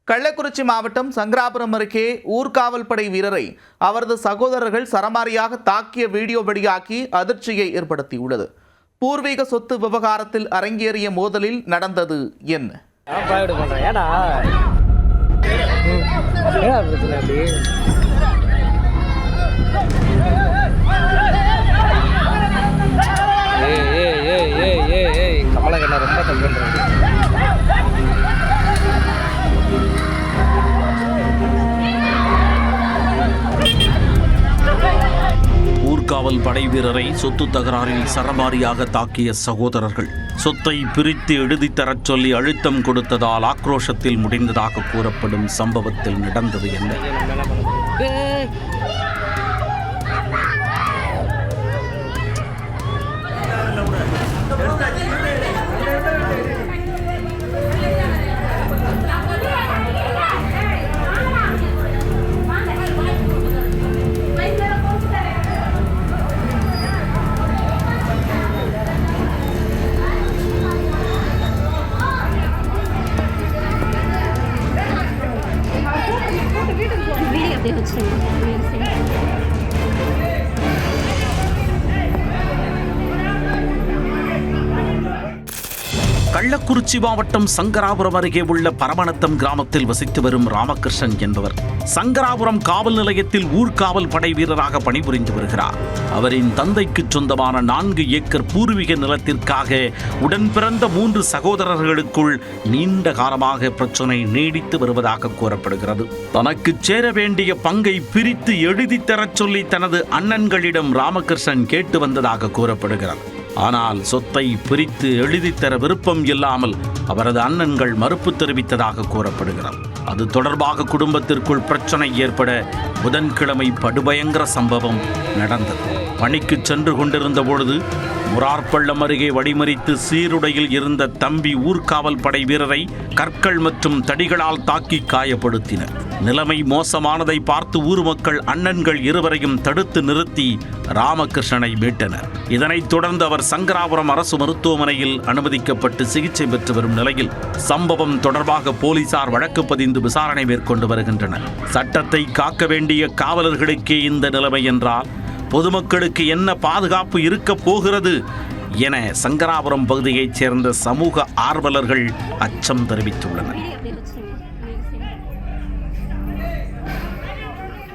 கள்ளக்குறிச்சி மாவட்டம் சங்கராபுரம் அருகே ஊர்காவல் படை வீரரை அவரது சகோதரர்கள் சரமாரியாக தாக்கிய வீடியோ வெளியாகி அதிர்ச்சியை ஏற்படுத்தியுள்ளது. பூர்வீக சொத்து விவகாரத்தில் அரங்கேறிய மோதலில் நடந்தது என்ன? ஊர்காவல் படை வீரரை சொத்து தகராறில் சரமாரியாக தாக்கிய சகோதரர்கள் சொத்தை பிரித்து எழுதித்தரச் சொல்லி அழுத்தம் கொடுத்ததால் ஆக்ரோஷத்தில் முடிந்ததாக கூறப்படும் சம்பவத்தில் நடந்தது என்ன? கள்ளக்குறிச்சி மாவட்டம் சங்கராபுரம் அருகே உள்ள பரமநத்தம் கிராமத்தில் வசித்து வரும் ராமகிருஷ்ணன் என்பவர் சங்கராபுரம் காவல் நிலையத்தில் ஊர்காவல் படை வீரராக பணிபுரிந்து வருகிறார். அவரின் தந்தைக்கு சொந்தமான 4 ஏக்கர் பூர்வீக நிலத்திற்காக உடன் பிறந்த 3 சகோதரர்களுக்குள் நீண்ட காலமாக பிரச்சனை நீடித்து வருவதாக கூறப்படுகிறது. தனக்கு சேர வேண்டிய பங்கை பிரித்து எழுதித்தரச் சொல்லி தனது அண்ணன்களிடம் ராமகிருஷ்ணன் கேட்டு வந்ததாக கூறப்படுகிறது. ஆனால் சொத்தை பிரித்து எழுதித்தர விருப்பம் இல்லாமல் அவரது அண்ணன்கள் மறுப்பு தெரிவித்ததாக கூறப்படுகிறது. அது தொடர்பாக குடும்பத்திற்குள் பிரச்சனை ஏற்பட புதன்கிழமை படுபயங்கர சம்பவம் நடந்தது. பணிக்கு சென்று கொண்டிருந்த பொழுது முரார்பள்ளம் அருகே வழிமறித்து சீருடையில் இருந்த தம்பி ஊர்காவல் படை வீரரை கற்கள் மற்றும் தடிகளால் தாக்கி காயப்படுத்தினர். நிலைமை மோசமானதை பார்த்து ஊர் மக்கள் அண்ணன்கள் இருவரையும் தடுத்து நிறுத்தி ராமகிருஷ்ணனை மீட்டனர். இதனைத் தொடர்ந்து அவர் சங்கராபுரம் அரசு மருத்துவமனையில் அனுமதிக்கப்பட்டு சிகிச்சை பெற்று வரும் நிலையில் சம்பவம் தொடர்பாக போலீசார் வழக்கு பதிந்து விசாரணை மேற்கொண்டு வருகின்றனர். சட்டத்தை காக்க வேண்டிய காவலர்களுக்கே இந்த நிலைமை என்றால் பொதுமக்களுக்கு என்ன பாதுகாப்பு இருக்க போகிறது என சங்கராபுரம் பகுதியைச் சேர்ந்த சமூக ஆர்வலர்கள் அச்சம் தெரிவித்துள்ளனர்.